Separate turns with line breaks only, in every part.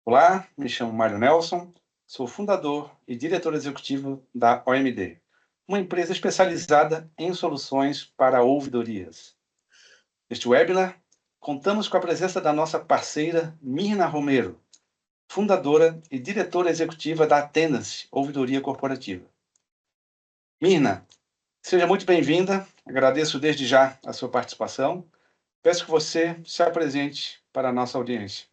Olá, me chamo Mário Nelson, sou fundador e diretor executivo da OMD, uma empresa especializada em soluções para ouvidorias. Neste webinar, contamos com a presença da nossa parceira Mirna Romero, fundadora e diretora executiva da Attendance Ouvidoria Corporativa. Mirna, seja muito bem-vinda, agradeço desde já a sua participação. Peço que você se apresente para a nossa audiência.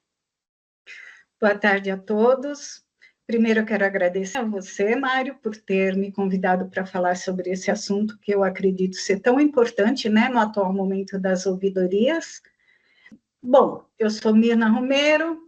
Boa tarde a todos. Primeiro, eu quero agradecer a você, Mário, por ter me convidado para falar sobre esse assunto que eu acredito ser tão importante, né, no atual momento das ouvidorias. Bom, eu sou Mirna Romero,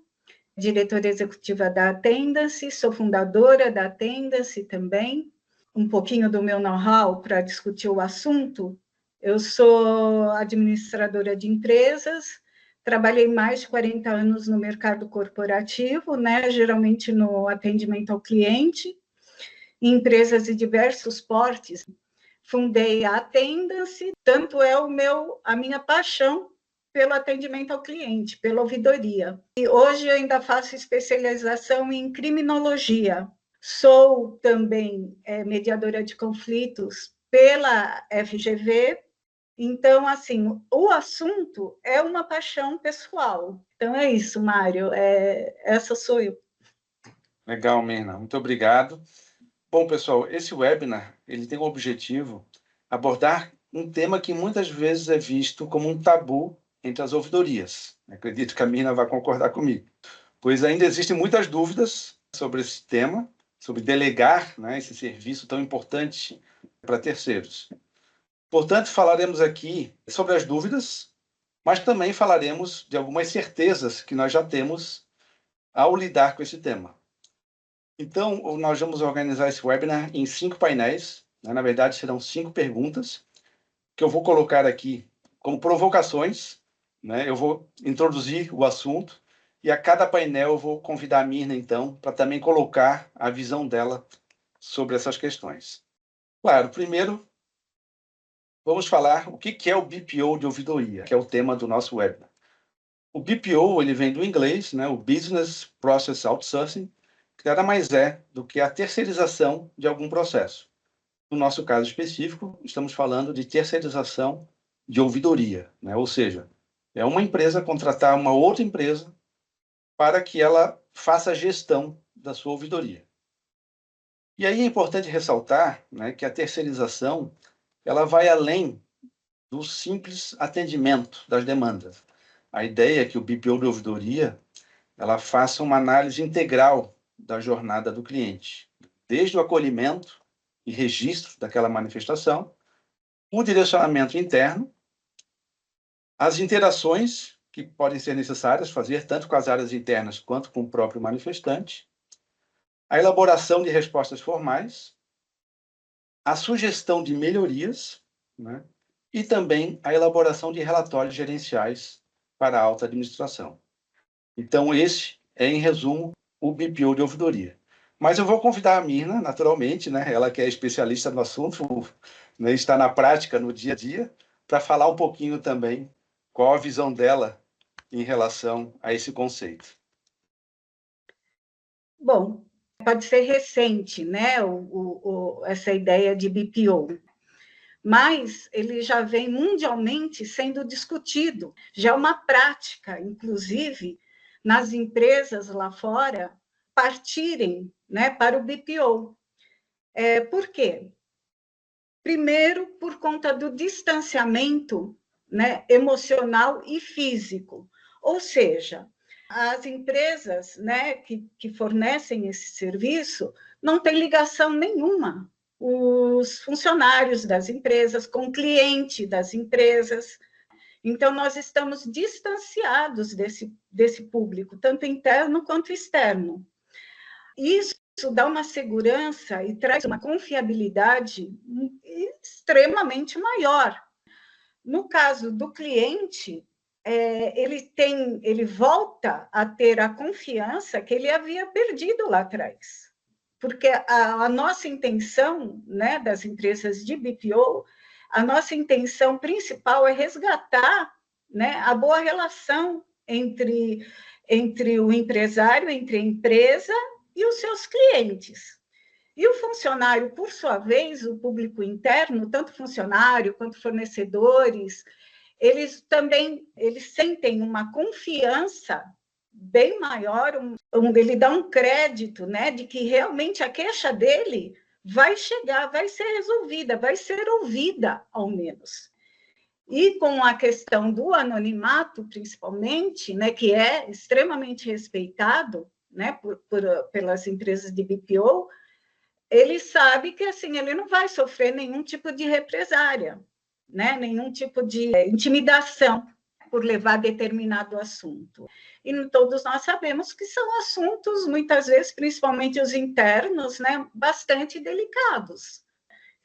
diretora executiva da Attendance, sou fundadora da Attendance também. Um pouquinho do meu know-how para discutir o assunto. Eu sou administradora de empresas, trabalhei mais de 40 anos no mercado corporativo, né, geralmente no atendimento ao cliente, em empresas de diversos portes. Fundei a Attendance, tanto é a minha paixão pelo atendimento ao cliente, pela ouvidoria. E hoje eu ainda faço especialização em criminologia. Sou também mediadora de conflitos pela FGV. Então, assim, o assunto é uma paixão pessoal. Então, é isso, Mário. Essa sou eu.
Legal, Mirna. Muito obrigado. Bom, pessoal, esse webinar ele tem o objetivo de abordar um tema que muitas vezes é visto como um tabu entre as ouvidorias. Acredito que a Mirna vai concordar comigo, pois ainda existem muitas dúvidas sobre esse tema, sobre delegar, esse serviço tão importante para terceiros. Portanto, falaremos aqui sobre as dúvidas, mas também falaremos de algumas certezas que nós já temos ao lidar com esse tema. Então, nós vamos organizar esse webinar em 5 painéis. Na verdade, serão 5 perguntas que eu vou colocar aqui como provocações. Eu vou introduzir o assunto e a cada painel eu vou convidar a Mirna, então, para também colocar a visão dela sobre essas questões. Claro, primeiro, vamos falar o que é o BPO de ouvidoria, que é o tema do nosso webinar. O BPO ele vem do inglês, o Business Process Outsourcing, que nada mais é do que a terceirização de algum processo. No nosso caso específico, estamos falando de terceirização de ouvidoria, ou seja, é uma empresa contratar uma outra empresa para que ela faça a gestão da sua ouvidoria. E aí é importante ressaltar, que a terceirização ela vai além do simples atendimento das demandas. A ideia é que o BPO de ouvidoria ela faça uma análise integral da jornada do cliente, desde o acolhimento e registro daquela manifestação, o direcionamento interno, as interações que podem ser necessárias fazer tanto com as áreas internas quanto com o próprio manifestante, a elaboração de respostas formais, a sugestão de melhorias, e também a elaboração de relatórios gerenciais para a alta administração. Então, esse é, em resumo, o BPO de ouvidoria. Mas eu vou convidar a Mirna, naturalmente, ela que é especialista no assunto, está na prática, no dia a dia, para falar um pouquinho também qual a visão dela em relação a esse conceito.
Bom, pode ser recente, essa ideia de BPO, mas ele já vem mundialmente sendo discutido, já é uma prática, inclusive, nas empresas lá fora, partirem para o BPO. Por quê? Primeiro, por conta do distanciamento emocional e físico, ou seja, as empresas que fornecem esse serviço não têm ligação nenhuma, os funcionários das empresas com o cliente das empresas. Então, nós estamos distanciados desse público, tanto interno quanto externo. Isso dá uma segurança e traz uma confiabilidade extremamente maior. No caso do cliente, ele volta a ter a confiança que ele havia perdido lá atrás. Porque a nossa intenção, das empresas de BPO, a nossa intenção principal é resgatar a boa relação entre entre o empresário, entre a empresa e os seus clientes. E o funcionário, por sua vez, o público interno, tanto funcionário quanto fornecedores, eles sentem uma confiança bem maior, ele dá um crédito, né, de que realmente a queixa dele vai chegar, vai ser resolvida, vai ser ouvida, ao menos. E com a questão do anonimato, principalmente, né, que é extremamente respeitado, né, pelas empresas de BPO, ele sabe que assim ele não vai sofrer nenhum tipo de represária, né, nenhum tipo de intimidação por levar determinado assunto. E todos nós sabemos que são assuntos, muitas vezes, principalmente os internos, né, bastante delicados,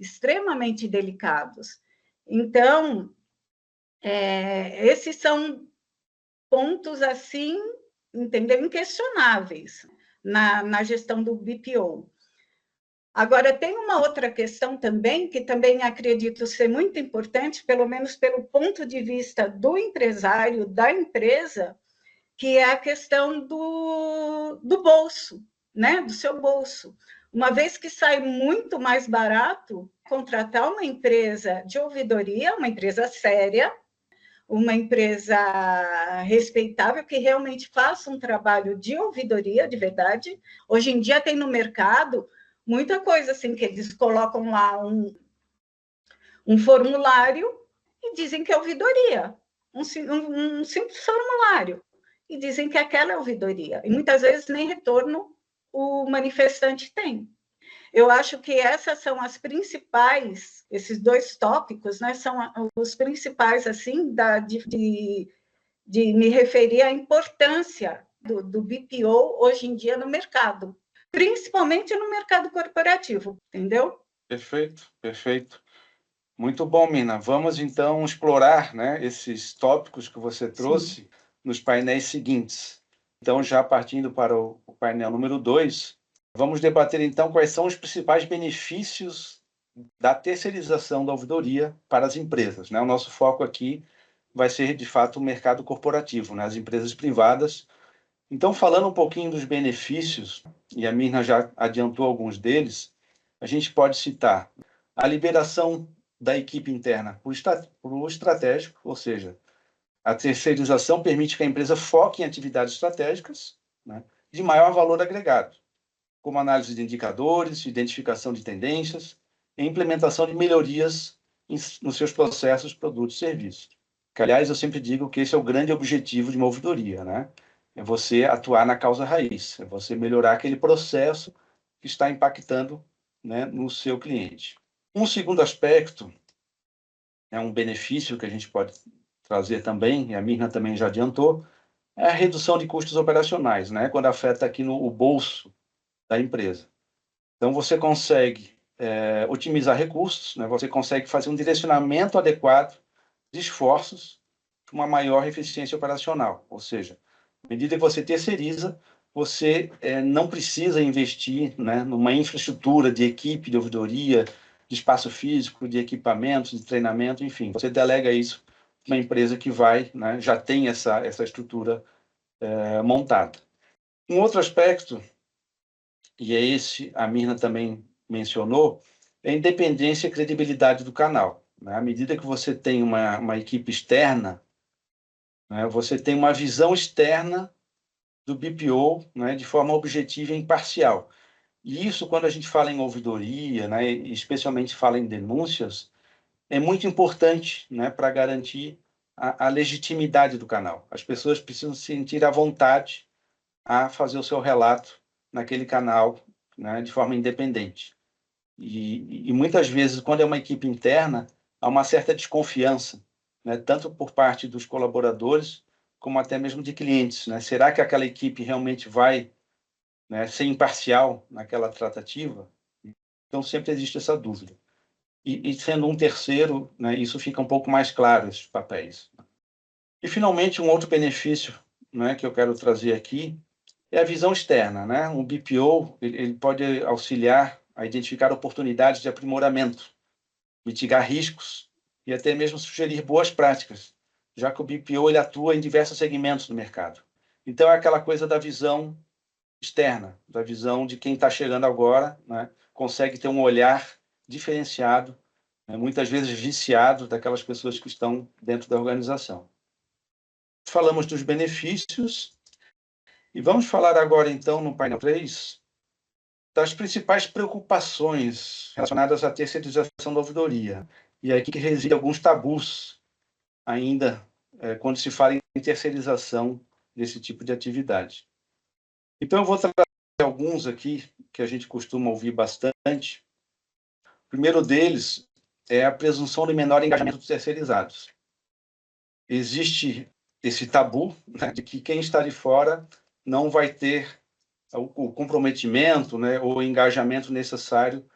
extremamente delicados. Então, esses são pontos, assim, entendeu? Inquestionáveis na gestão do BPO. Agora, tem uma outra questão também, que também acredito ser muito importante, pelo menos pelo ponto de vista do empresário, da empresa, que é a questão do bolso, né? Do seu bolso. Uma vez que sai muito mais barato contratar uma empresa de ouvidoria, uma empresa séria, uma empresa respeitável, que realmente faça um trabalho de ouvidoria, de verdade. Hoje em dia tem no mercado muita coisa assim, que eles colocam lá um formulário e dizem que é ouvidoria, um simples formulário, e dizem que aquela é ouvidoria, e muitas vezes nem retorno o manifestante tem. Eu acho que essas são as principais, esses dois tópicos, né, são os principais, assim, de me referir à importância do BPO hoje em dia no mercado, principalmente no mercado corporativo, entendeu?
Perfeito, perfeito. Muito bom, Mina. Vamos, então, explorar, né, esses tópicos que você trouxe Sim. nos painéis seguintes. Então, já partindo para o painel número 2, vamos debater, então, quais são os principais benefícios da terceirização da ouvidoria para as empresas, né? O nosso foco aqui vai ser, de fato, o mercado corporativo, né, as empresas privadas. Então, falando um pouquinho dos benefícios, e a Mirna já adiantou alguns deles, a gente pode citar a liberação da equipe interna para o estratégico, ou seja, a terceirização permite que a empresa foque em atividades estratégicas, né, de maior valor agregado, como análise de indicadores, identificação de tendências e implementação de melhorias nos seus processos, produtos e serviços. Que, aliás, eu sempre digo que esse é o grande objetivo de uma ouvidoria, né? É você atuar na causa raiz, é você melhorar aquele processo que está impactando, né, no seu cliente. Um segundo aspecto, é um benefício que a gente pode trazer também, e a Mirna também já adiantou, é a redução de custos operacionais, né, quando afeta aqui no bolso da empresa. Então, você consegue otimizar recursos, né, você consegue fazer um direcionamento adequado de esforços para uma maior eficiência operacional, ou seja, à medida que você terceiriza, você não precisa investir, né, numa infraestrutura de equipe de ouvidoria, de espaço físico, de equipamentos, de treinamento, enfim. Você delega isso para uma empresa que vai, né, já tem essa estrutura montada. Um outro aspecto, e é esse a Mirna também mencionou, é a independência e credibilidade do canal, né? À medida que você tem uma equipe externa, né, você tem uma visão externa do BPO, né, de forma objetiva e imparcial. E isso, quando a gente fala em ouvidoria, né, e especialmente fala em denúncias, é muito importante, né, para garantir a legitimidade do canal. As pessoas precisam se sentir à vontade a fazer o seu relato naquele canal, né, de forma independente. E muitas vezes, quando é uma equipe interna, há uma certa desconfiança, né, tanto por parte dos colaboradores, como até mesmo de clientes, né? Será que aquela equipe realmente vai, né, ser imparcial naquela tratativa? Então, sempre existe essa dúvida. E sendo um terceiro, né, isso fica um pouco mais claro, esses papéis. E, finalmente, um outro benefício, né, que eu quero trazer aqui é a visão externa, né? O BPO ele pode auxiliar a identificar oportunidades de aprimoramento, mitigar riscos e até mesmo sugerir boas práticas, já que o BPO ele atua em diversos segmentos do mercado. Então, é aquela coisa da visão externa, da visão de quem está chegando agora, né? Consegue ter um olhar diferenciado, né? Muitas vezes viciado daquelas pessoas que estão dentro da organização. Falamos dos benefícios e vamos falar agora, então, no painel 3, das principais preocupações relacionadas à terceirização da ouvidoria. E aqui que residem alguns tabus ainda quando se fala em terceirização desse tipo de atividade. Então, eu vou trazer alguns aqui que a gente costuma ouvir bastante. O primeiro deles é a presunção de menor engajamento dos terceirizados. Existe esse tabu, né, de que quem está de fora não vai ter o comprometimento, né, ou o engajamento necessário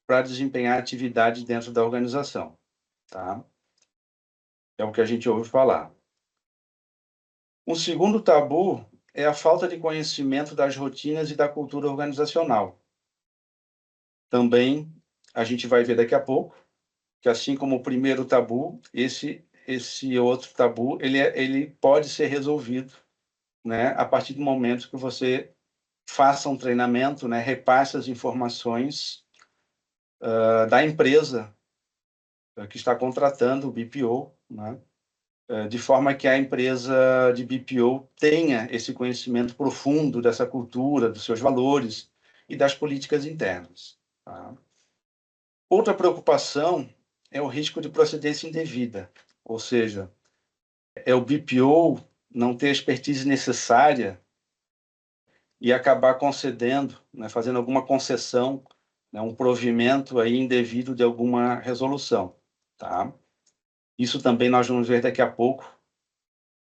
para desempenhar a atividade dentro da organização. Tá? É o que a gente ouve falar. Um segundo tabu é a falta de conhecimento das rotinas e da cultura organizacional. Também a gente vai ver daqui a pouco que, assim como o primeiro tabu, esse outro tabu ele pode ser resolvido, né, a partir do momento que você faça um treinamento, né, repasse as informações da empresa que está contratando o BPO, né, de forma que a empresa de BPO tenha esse conhecimento profundo dessa cultura, dos seus valores e das políticas internas. Tá? Outra preocupação é o risco de procedência indevida, ou seja, é o BPO não ter a expertise necessária e acabar concedendo, né, fazendo alguma concessão, né, um provimento aí indevido de alguma resolução. Tá? Isso também nós vamos ver daqui a pouco,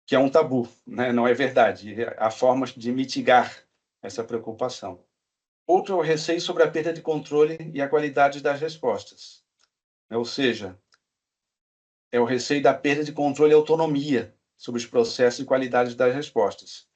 que é um tabu, né? Não é verdade. Há formas de mitigar essa preocupação. Outro é o receio sobre a perda de controle e a qualidade das respostas. Ou seja, é o receio da perda de controle e autonomia sobre os processos e qualidade das respostas.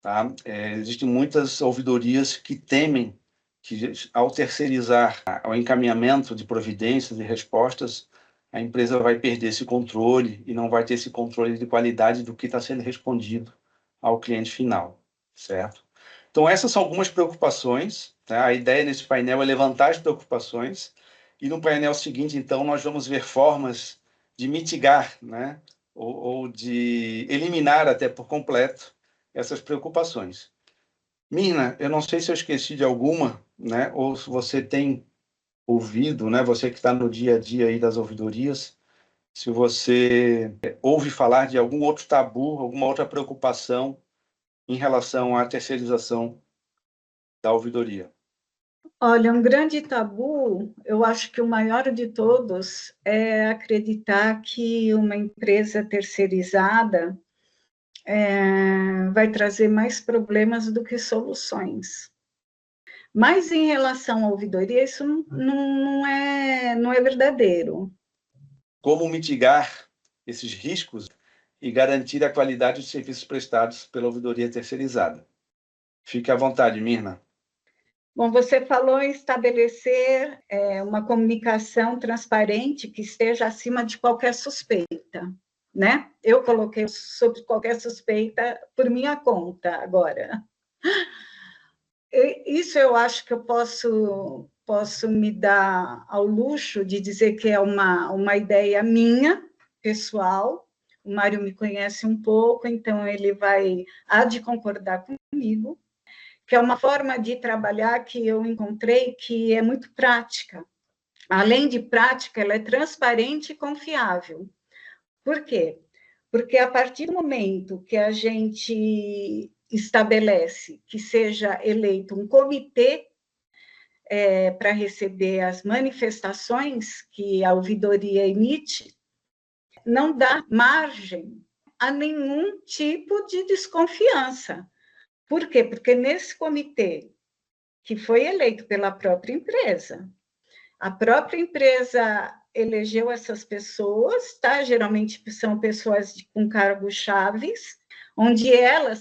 Tá? Existem muitas ouvidorias que temem que, ao terceirizar o encaminhamento de providências e respostas, a empresa vai perder esse controle e não vai ter esse controle de qualidade do que está sendo respondido ao cliente final, certo? Então, essas são algumas preocupações. Tá? A ideia nesse painel é levantar as preocupações e no painel seguinte, então, nós vamos ver formas de mitigar, né? ou de eliminar até por completo essas preocupações. Mirna, eu não sei se eu esqueci de alguma, né? Ou se você tem ouvido, né? Você que está no dia a dia aí das ouvidorias, se você ouve falar de algum outro tabu, alguma outra preocupação em relação à terceirização da ouvidoria.
Olha, um grande tabu, eu acho que o maior de todos é acreditar que uma empresa terceirizada vai trazer mais problemas do que soluções. Mas em relação à ouvidoria, isso não é verdadeiro.
Como mitigar esses riscos e garantir a qualidade dos serviços prestados pela ouvidoria terceirizada? Fique à vontade, Mirna.
Bom, você falou em estabelecer uma comunicação transparente que esteja acima de qualquer suspeita, né? Eu coloquei sobre qualquer suspeita por minha conta agora. Isso eu acho que eu posso me dar ao luxo de dizer que é uma ideia minha, pessoal. O Mário me conhece um pouco, então ele há de concordar comigo, que é uma forma de trabalhar que eu encontrei que é muito prática. Além de prática, ela é transparente e confiável. Por quê? Porque a partir do momento que a gente estabelece que seja eleito um comitê para receber as manifestações que a ouvidoria emite, não dá margem a nenhum tipo de desconfiança. Por quê? Porque nesse comitê, que foi eleito pela própria empresa, a própria empresa elegeu essas pessoas, tá? Geralmente são pessoas com cargos chaves, onde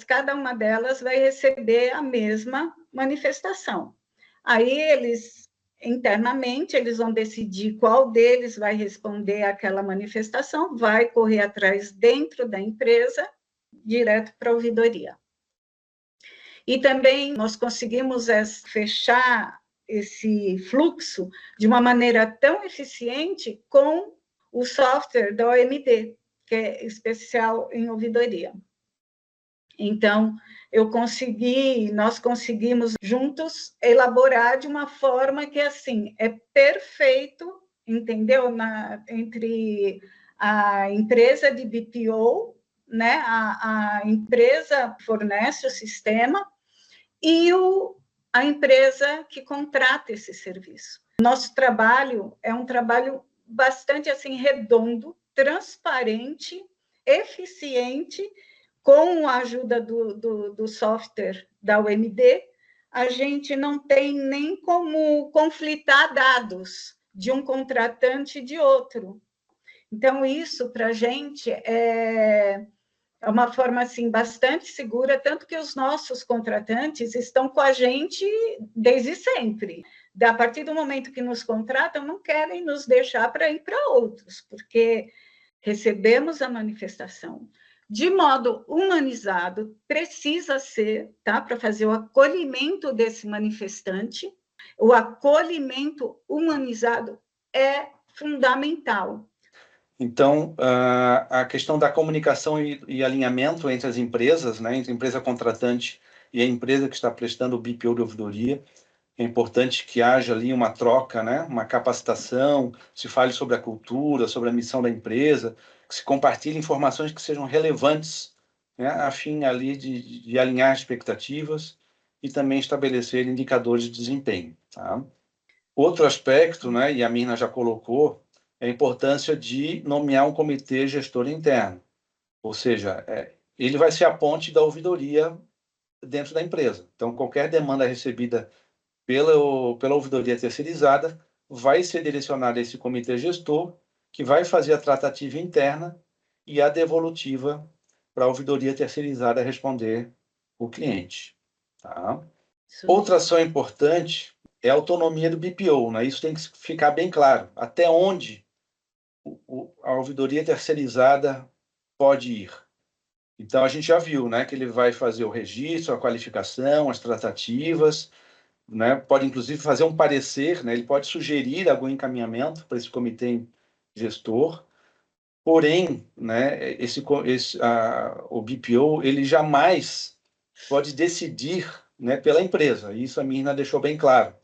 cada uma delas vai receber a mesma manifestação. Aí internamente, eles vão decidir qual deles vai responder àquela manifestação, vai correr atrás dentro da empresa, direto para a ouvidoria. E também nós conseguimos fechar esse fluxo de uma maneira tão eficiente com o software da OMD, que é especial em ouvidoria. Então, nós conseguimos juntos elaborar de uma forma que, assim, é perfeito, entendeu? Entre a empresa de BPO, né? A empresa fornece o sistema e a empresa que contrata esse serviço. Nosso trabalho é um trabalho bastante assim redondo, transparente, eficiente, com a ajuda do software da UMD, a gente não tem nem como conflitar dados de um contratante e de outro. Então, isso para a gente é uma forma assim bastante segura, tanto que os nossos contratantes estão com a gente desde sempre. A partir do momento que nos contratam, não querem nos deixar para ir para outros, porque recebemos a manifestação de modo humanizado, precisa ser, tá, para fazer o acolhimento desse manifestante. O acolhimento humanizado é fundamental.
Então, a questão da comunicação e alinhamento entre as empresas, né, entre a empresa contratante e a empresa que está prestando o BPO de ouvidoria, é importante que haja ali uma troca, né, uma capacitação, se fale sobre a cultura, sobre a missão da empresa, que se compartilhe informações que sejam relevantes, né, a fim ali de alinhar expectativas e também estabelecer indicadores de desempenho. Tá? Outro aspecto, né, e a Mirna já colocou, é a importância de nomear um comitê gestor interno. Ou seja, ele vai ser a ponte da ouvidoria dentro da empresa. Então, qualquer demanda recebida pela ouvidoria terceirizada vai ser direcionada a esse comitê gestor, que vai fazer a tratativa interna e a devolutiva para a ouvidoria terceirizada responder o cliente. Tá? Outra ação importante é a autonomia do BPO. Né? Isso tem que ficar bem claro. Até onde a ouvidoria terceirizada pode ir. Então, a gente já viu, né, que ele vai fazer o registro, a qualificação, as tratativas, né, pode, inclusive, fazer um parecer, né, ele pode sugerir algum encaminhamento para esse comitê gestor, porém, né, o BPO, ele jamais pode decidir, né, pela empresa. Isso a Mirna deixou bem claro.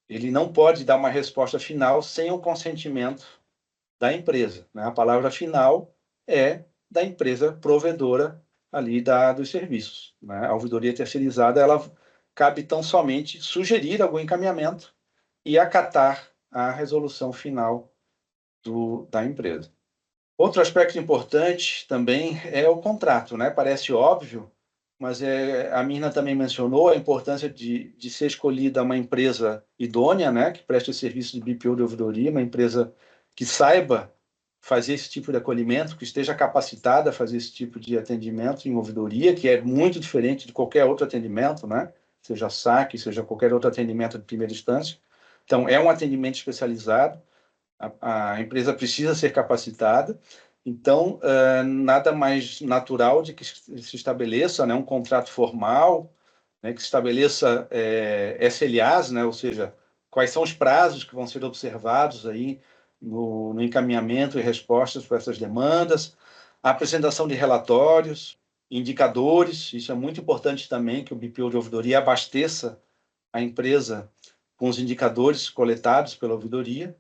Ele não pode dar uma resposta final sem o consentimento da empresa. Né? A palavra final é da empresa provedora ali dos serviços. Né? A ouvidoria terceirizada, ela cabe tão somente sugerir algum encaminhamento e acatar a resolução final da empresa. Outro aspecto importante também é o contrato. Né? Parece óbvio, mas a Mirna também mencionou a importância de ser escolhida uma empresa idônea, né, que preste serviço de BPO de ouvidoria, uma empresa que saiba fazer esse tipo de acolhimento, que esteja capacitada a fazer esse tipo de atendimento em ouvidoria, que é muito diferente de qualquer outro atendimento, né, seja saque, seja qualquer outro atendimento de primeira instância. Então, é um atendimento especializado, a empresa precisa ser capacitada. Então, nada mais natural de que se estabeleça, né, um contrato formal, né, que se estabeleça SLAs, né, ou seja, quais são os prazos que vão ser observados aí no encaminhamento e respostas para essas demandas, a apresentação de relatórios, indicadores. Isso é muito importante também, que o BPO de ouvidoria abasteça a empresa com os indicadores coletados pela ouvidoria,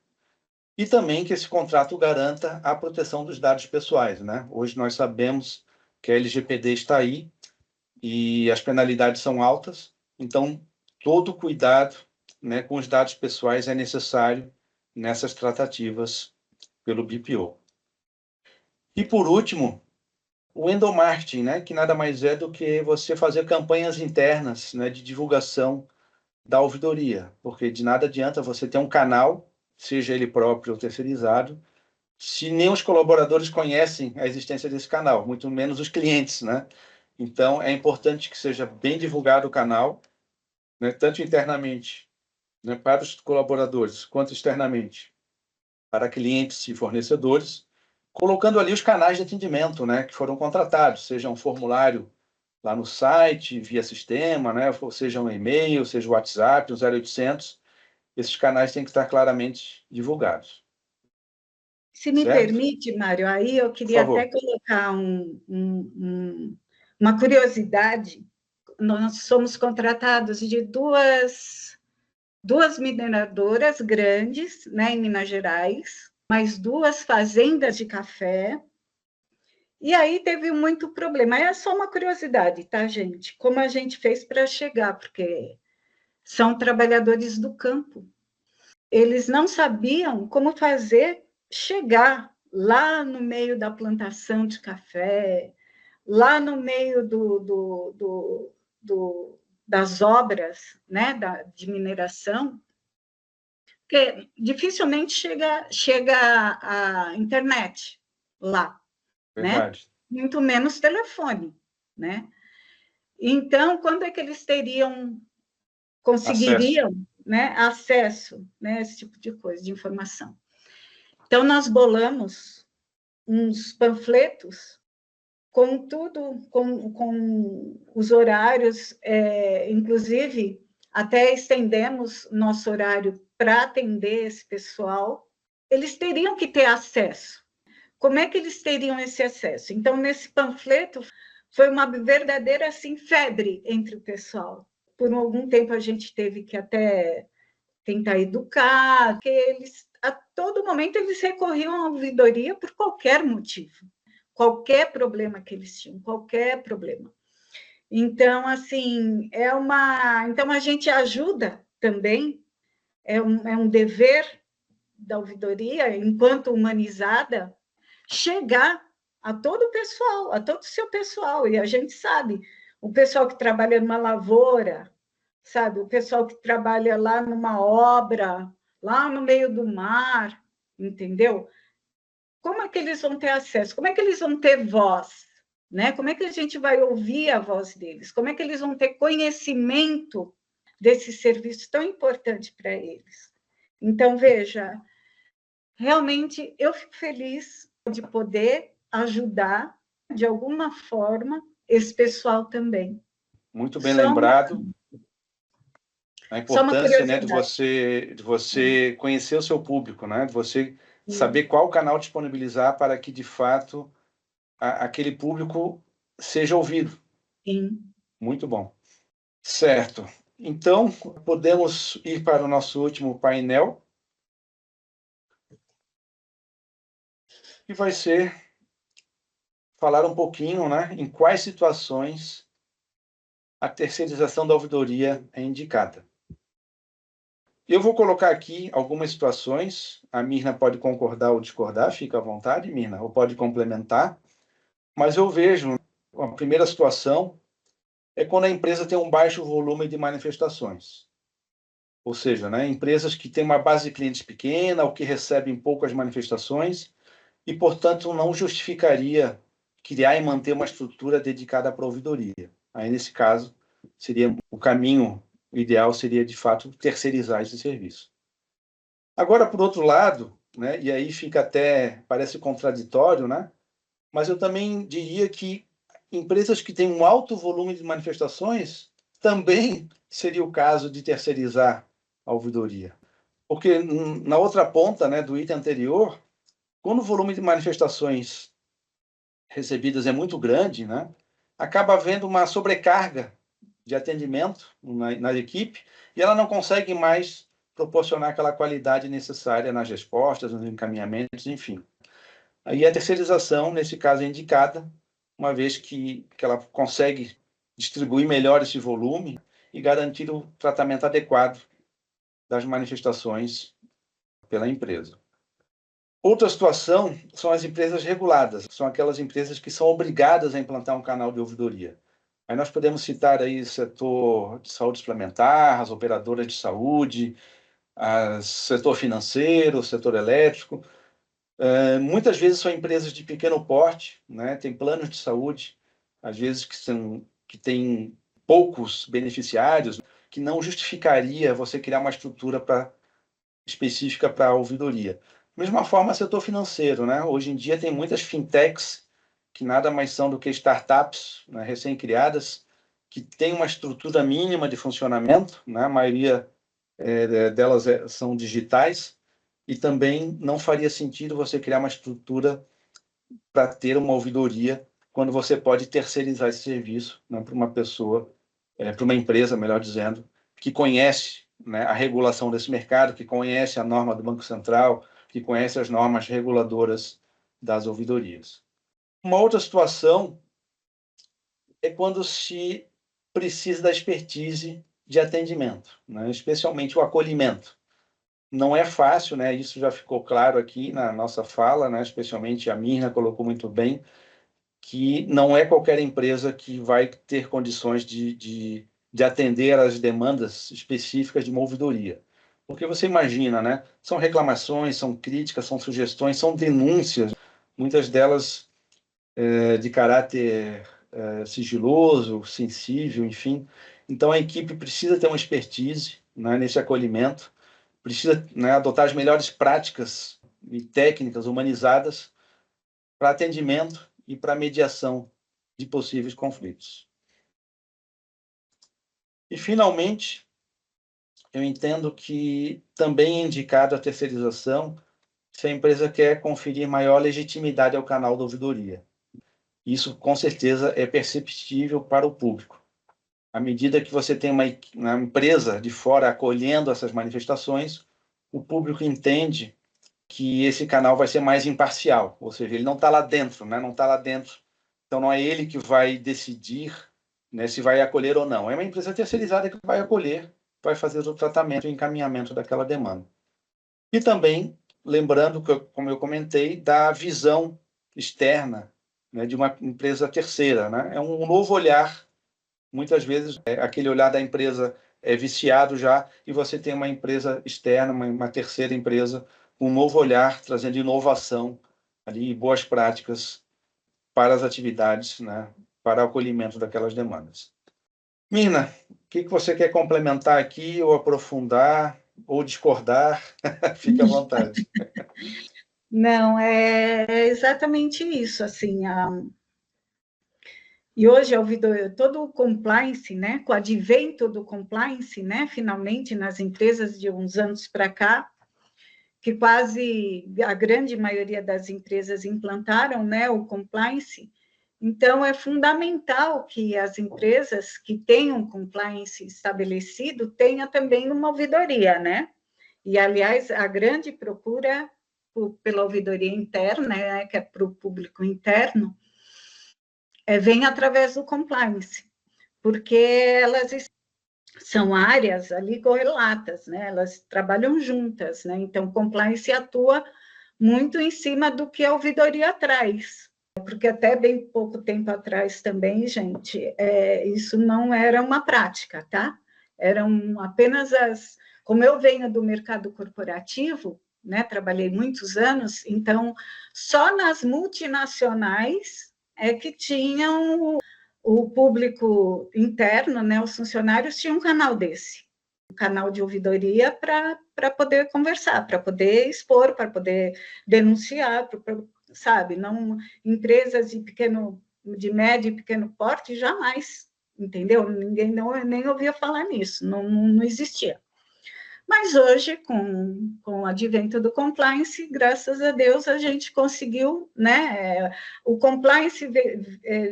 e também que esse contrato garanta a proteção dos dados pessoais. Né? Hoje nós sabemos que a LGPD está aí e as penalidades são altas, então todo cuidado, né, com os dados pessoais é necessário nessas tratativas pelo BPO. E, por último, o endomarketing, né, que nada mais é do que você fazer campanhas internas, né, de divulgação da ouvidoria, porque de nada adianta você ter um canal, seja ele próprio ou terceirizado, se nem os colaboradores conhecem a existência desse canal, muito menos os clientes, né? Então, é importante que seja bem divulgado o canal, né, tanto internamente, né, para os colaboradores, quanto externamente, para clientes e fornecedores, colocando ali os canais de atendimento, né, que foram contratados, seja um formulário lá no site, via sistema, né? Ou seja, um e-mail, seja o WhatsApp, o 0800, esses canais têm que estar claramente divulgados.
Se me
Certo?
permite, Mário, aí eu
Por
queria até
favor.
colocar uma curiosidade. Nós somos contratados de duas mineradoras grandes, né, em Minas Gerais, mais duas fazendas de café. E aí teve muito problema. É só uma curiosidade, tá, gente? Como a gente fez para chegar, porque são trabalhadores do campo. Eles não sabiam como fazer chegar lá no meio da plantação de café, lá no meio das obras, né, de mineração, porque dificilmente chega a internet lá, né?
Verdade.
Muito menos telefone, né? Então, quando é que eles
Acesso.
conseguiriam, né, acesso, né, a esse tipo de coisa, de informação? Então, nós bolamos uns panfletos com tudo, com os horários, inclusive, até estendemos nosso horário para atender esse pessoal. Eles teriam que ter acesso. Como é que eles teriam esse acesso? Então, nesse panfleto, foi uma verdadeira assim, febre entre o pessoal. Por algum tempo, a gente teve que até tentar educar, porque eles, a todo momento, eles recorriam à ouvidoria por qualquer motivo, qualquer problema que eles tinham, qualquer problema. Então, assim, então a gente ajuda também, é um dever da ouvidoria, enquanto humanizada, chegar a todo o pessoal, a todo o seu pessoal, e a gente sabe, o pessoal que trabalha numa lavoura, sabe, o pessoal que trabalha lá numa obra, lá no meio do mar, entendeu? Como é que eles vão ter acesso? Como é que eles vão ter voz? Né? Como é que a gente vai ouvir a voz deles? Como é que eles vão ter conhecimento desse serviço tão importante para eles? Então, veja, realmente eu fico feliz de poder ajudar, de alguma forma, esse pessoal também.
Muito bem
Só uma,
lembrado. A
só uma
importância, né,
curiosidade.
de você conhecer o seu público, né, de você saber qual canal disponibilizar para que, de fato, aquele público seja ouvido.
Sim.
Muito bom. Certo. Então, podemos ir para o nosso último painel, que vai ser falar um pouquinho, né, em quais situações a terceirização da ouvidoria é indicada. Eu vou colocar aqui algumas situações, a Mirna pode concordar ou discordar, fica à vontade, Mirna, ou pode complementar, mas eu vejo a primeira situação é quando a empresa tem um baixo volume de manifestações. Ou seja, né, empresas que têm uma base de clientes pequena ou que recebem poucas manifestações e, portanto, não justificaria criar e manter uma estrutura dedicada à providoria. Aí, nesse caso, seria o caminho ideal seria, de fato, terceirizar esse serviço. Agora, por outro lado, né, e aí fica até, parece contraditório, né, mas eu também diria que empresas que têm um alto volume de manifestações também seria o caso de terceirizar a ouvidoria. Porque na outra ponta, né, do item anterior, quando o volume de manifestações recebidas é muito grande, né, acaba havendo uma sobrecarga de atendimento na equipe e ela não consegue mais proporcionar aquela qualidade necessária nas respostas, nos encaminhamentos, enfim. Aí a terceirização, nesse caso, é indicada, uma vez que ela consegue distribuir melhor esse volume e garantir o tratamento adequado das manifestações pela empresa. Outra situação são as empresas reguladas, são aquelas empresas que são obrigadas a implantar um canal de ouvidoria. Aí nós podemos citar aí o setor de saúde suplementar, as operadoras de saúde, o setor financeiro, o setor elétrico. Muitas vezes são empresas de pequeno porte, né? Tem planos de saúde, às vezes que têm poucos beneficiários, que não justificaria você criar uma estrutura específica para a ouvidoria. Da mesma forma, setor financeiro, né? Hoje em dia tem muitas fintechs que nada mais são do que startups, né, recém-criadas, que têm uma estrutura mínima de funcionamento, né, a maioria delas são digitais, e também não faria sentido você criar uma estrutura para ter uma ouvidoria quando você pode terceirizar esse serviço, né, para uma pessoa, para uma empresa, melhor dizendo, que conhece, né, a regulação desse mercado, que conhece a norma do Banco Central, que conhece as normas reguladoras das ouvidorias. Uma outra situação é quando se precisa da expertise de atendimento, né, especialmente o acolhimento. Não é fácil, né? Isso já ficou claro aqui na nossa fala, né? Especialmente a Mirna colocou muito bem, que não é qualquer empresa que vai ter condições de atender às demandas específicas de uma ouvidoria. Porque você imagina, né? São reclamações, são críticas, são sugestões, são denúncias, muitas delas de caráter sigiloso, sensível, enfim. Então, a equipe precisa ter uma expertise, né, nesse acolhimento, precisa, né, adotar as melhores práticas e técnicas humanizadas para atendimento e para mediação de possíveis conflitos. E, finalmente, eu entendo que também é indicado a terceirização se a empresa quer conferir maior legitimidade ao canal da ouvidoria. Isso, com certeza, é perceptível para o público. À medida que você tem uma empresa de fora acolhendo essas manifestações, o público entende que esse canal vai ser mais imparcial, ou seja, ele não está lá dentro, né? Não está lá dentro. Então, não é ele que vai decidir, né, se vai acolher ou não. É uma empresa terceirizada que vai acolher, vai fazer o tratamento e encaminhamento daquela demanda. E também, lembrando, como eu comentei, da visão externa, né, de uma empresa terceira. Né? É um novo olhar. Muitas vezes, aquele olhar da empresa é viciado já, e você tem uma empresa externa, uma terceira empresa, com um novo olhar, trazendo inovação ali, boas práticas para as atividades, né, para o acolhimento daquelas demandas. Mirna, o que você quer complementar aqui, ou aprofundar, ou discordar? Fique à vontade.
Não, é exatamente isso, assim, e hoje, todo o compliance, né, com o advento do compliance, né, finalmente, nas empresas de uns anos para cá, que quase a grande maioria das empresas implantaram, né, o compliance. Então, é fundamental que as empresas que tenham compliance estabelecido tenham também uma ouvidoria, né? E, aliás, a grande procura pela ouvidoria interna, né, que é para o público interno, vem através do compliance, porque elas são áreas ali correlatas, né? Elas trabalham juntas, né? Então, compliance atua muito em cima do que a ouvidoria traz, porque até bem pouco tempo atrás também, gente, isso não era uma prática, tá? Eram apenas como eu venho do mercado corporativo, né? Trabalhei muitos anos, então só nas multinacionais é que tinham o público interno, né, os funcionários tinham um canal desse, um canal de ouvidoria para poder conversar, para poder expor, para poder denunciar, sabe? Não, empresas de médio e pequeno porte, jamais, entendeu? Ninguém nem ouvia falar nisso, não existia. Mas hoje, com o advento do compliance, graças a Deus, a gente conseguiu, né? O compliance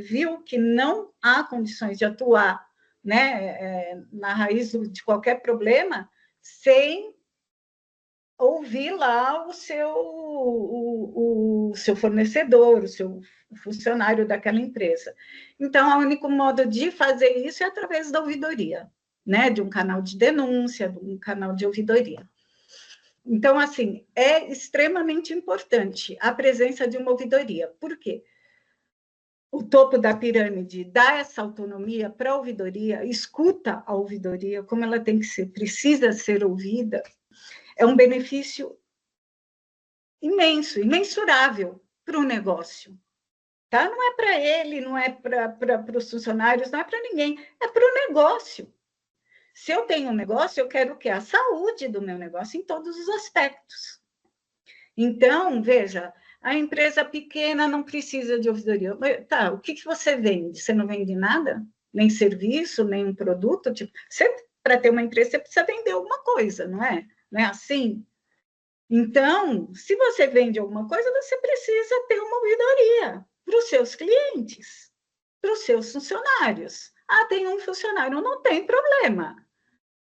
viu que não há condições de atuar, né, na raiz de qualquer problema sem ouvir lá o seu fornecedor, o seu funcionário daquela empresa. Então, o único modo de fazer isso é através da ouvidoria, né, de um canal de denúncia, de um canal de ouvidoria. Então, assim, é extremamente importante a presença de uma ouvidoria. Por quê? O topo da pirâmide dá essa autonomia para a ouvidoria, escuta a ouvidoria, como ela tem que ser, precisa ser ouvida, é um benefício imenso, imensurável para o negócio. Tá? Não é para ele, não é para os funcionários, não é para ninguém, é para o negócio. Se eu tenho um negócio, eu quero o quê? A saúde do meu negócio em todos os aspectos. Então, veja, A empresa pequena não precisa de ouvidoria. Mas, tá, o que você vende? Você não vende nada? Nem serviço, nem um produto? Tipo, para ter uma empresa, você precisa vender alguma coisa, não é? Não é assim? Então, se você vende alguma coisa, você precisa ter uma ouvidoria para os seus clientes, para os seus funcionários. Ah, tem um funcionário, não tem problema.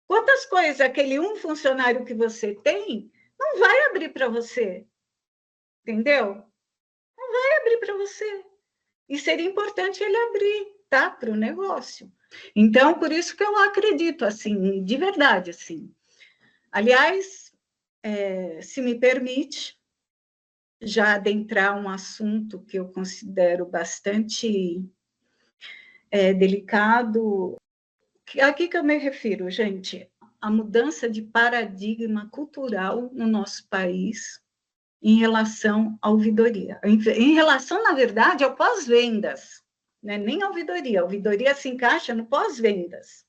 Quantas coisas aquele um funcionário que você tem não vai abrir para você? Entendeu? Não vai abrir para você. E seria importante ele abrir, tá? Para o negócio. Então, por isso que eu acredito, assim, de verdade, assim. Aliás, se me permite, já adentrar um assunto que eu considero bastante delicado. Aqui que eu me refiro, gente, a mudança de paradigma cultural no nosso país em relação à ouvidoria. Em relação, na verdade, ao pós-vendas, né? Nem a ouvidoria. A ouvidoria se encaixa no pós-vendas.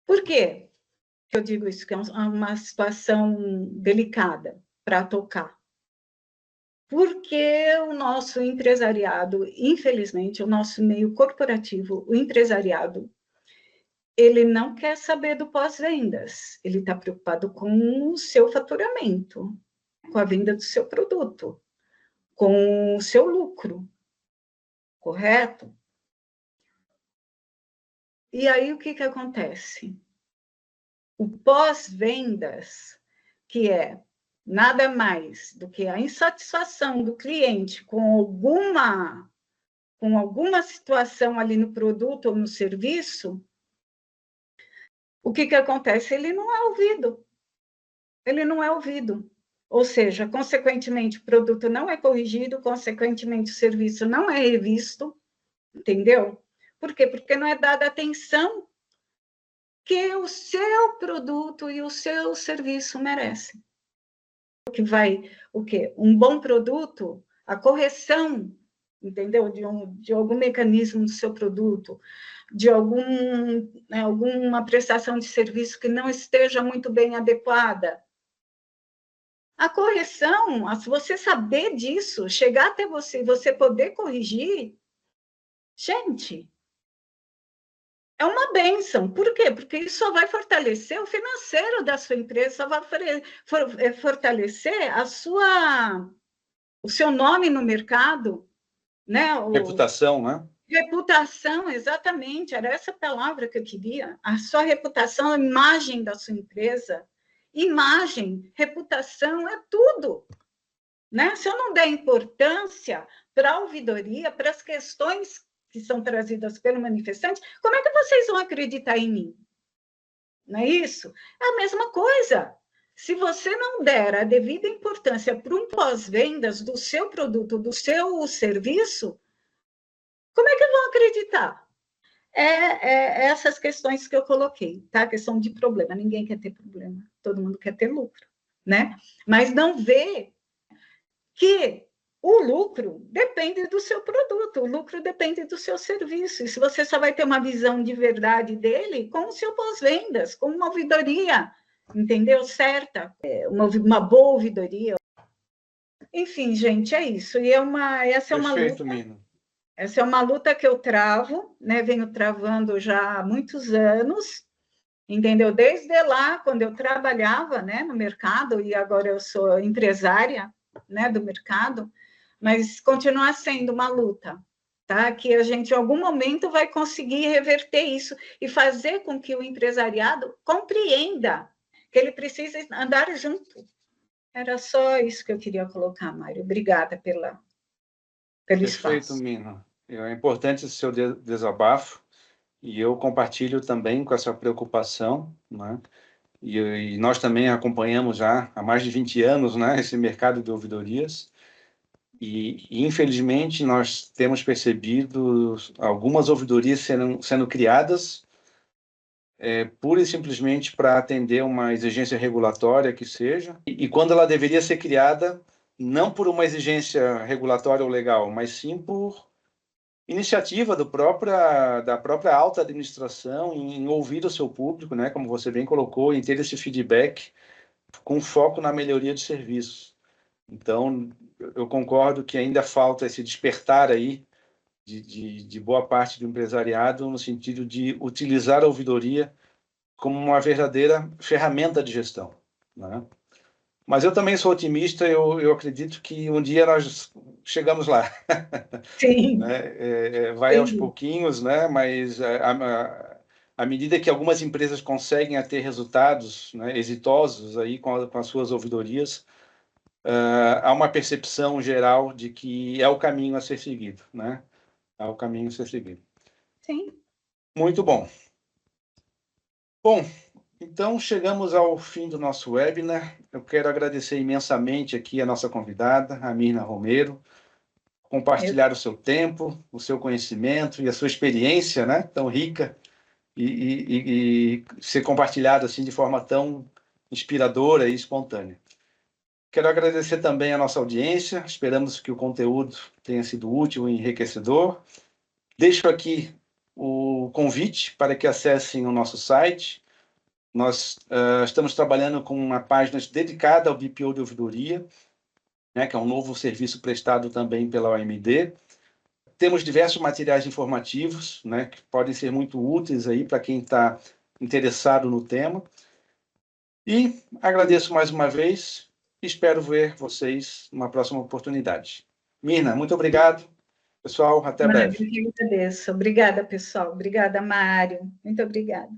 Por quê? Eu digo isso, que é uma situação delicada para tocar. Porque o nosso empresariado, infelizmente, o nosso meio corporativo, o empresariado, ele não quer saber do pós-vendas, ele está preocupado com o seu faturamento, com a venda do seu produto, com o seu lucro, correto? E aí o que acontece? O pós-vendas, que é nada mais do que a insatisfação do cliente com alguma situação ali no produto ou no serviço, o que acontece? Ele não é ouvido. Ele não é ouvido. Ou seja, consequentemente, o produto não é corrigido, consequentemente, o serviço não é revisto, entendeu? Por quê? Porque não é dada atenção que o seu produto e o seu serviço merecem. Que vai, o quê? Um bom produto, a correção, entendeu? De algum mecanismo do seu produto, de alguma prestação de serviço que não esteja muito bem adequada. A correção, se você saber disso, chegar até você poder corrigir, gente, é uma bênção. Por quê? Porque isso só vai fortalecer o financeiro da sua empresa, só vai fortalecer o seu nome no mercado, né?
Reputação, né?
Reputação, exatamente, era essa palavra que eu queria. A sua reputação, a imagem da sua empresa. Imagem, reputação, é tudo. Né? Se eu não der importância para a ouvidoria, para as questões que são trazidas pelo manifestante, como é que vocês vão acreditar em mim? Não é isso? É a mesma coisa. Se você não der a devida importância para um pós-vendas do seu produto, do seu serviço, como é que vão acreditar? Essas questões que eu coloquei, tá? Questão de problema. Ninguém quer ter problema, todo mundo quer ter lucro, né? Mas não vê que o lucro depende do seu produto, o lucro depende do seu serviço. E se você só vai ter uma visão de verdade dele com o seu pós-vendas, com uma ouvidoria, entendeu? Certa, uma boa ouvidoria. Enfim, gente, é isso. E essa é uma
Perfeito,
luta.
Mina.
Essa é uma luta que eu travo, né? Venho travando já há muitos anos, entendeu? Desde lá, quando eu trabalhava, né, no mercado, e agora eu sou empresária, né, do mercado, mas continua sendo uma luta, tá? Que a gente, em algum momento, vai conseguir reverter isso e fazer com que o empresariado compreenda que ele precisa andar junto. Era só isso que eu queria colocar, Mário. Obrigada pelo
Perfeito,
espaço.
Mina. É importante esse seu desabafo e eu compartilho também com essa preocupação, né? E nós também acompanhamos já há mais de 20 anos, né, esse mercado de ouvidorias e infelizmente, nós temos percebido algumas ouvidorias sendo criadas pura e simplesmente para atender uma exigência regulatória que seja, e quando ela deveria ser criada não por uma exigência regulatória ou legal, mas sim por iniciativa da própria alta administração em ouvir o seu público, né, como você bem colocou, em ter esse feedback com foco na melhoria de serviços. Então, eu concordo que ainda falta esse despertar aí de boa parte do empresariado no sentido de utilizar a ouvidoria como uma verdadeira ferramenta de gestão, né? Mas eu também sou otimista, eu acredito que um dia nós chegamos lá.
Sim,
Né? Vai aos
entendi.
pouquinhos, né? Mas à medida que algumas empresas conseguem ter resultados, né, exitosos aí com as suas ouvidorias, há uma percepção geral de que é o caminho a ser seguido, né? É o caminho a ser seguido.
Sim.
Muito bom. Bom, então chegamos ao fim do nosso webinar. Eu quero agradecer imensamente aqui a nossa convidada, a Mirna Romero,
Eu,
compartilhar o seu tempo, o seu conhecimento e a sua experiência, né, tão rica e ser compartilhado assim de forma tão inspiradora e espontânea. Quero agradecer também a nossa audiência. Esperamos que o conteúdo tenha sido útil e enriquecedor. Deixo aqui o convite para que acessem o nosso site. Nós estamos trabalhando com uma página dedicada ao BPO de ouvidoria, né, que é um novo serviço prestado também pela OMD. Temos diversos materiais informativos, né, que podem ser muito úteis aí para quem está interessado no tema. E agradeço mais uma vez e espero ver vocês numa próxima oportunidade. Mirna, muito obrigado. Pessoal, até
Mário,
breve.
eu que agradeço. Obrigada, pessoal. Obrigada, Mário. Muito obrigada.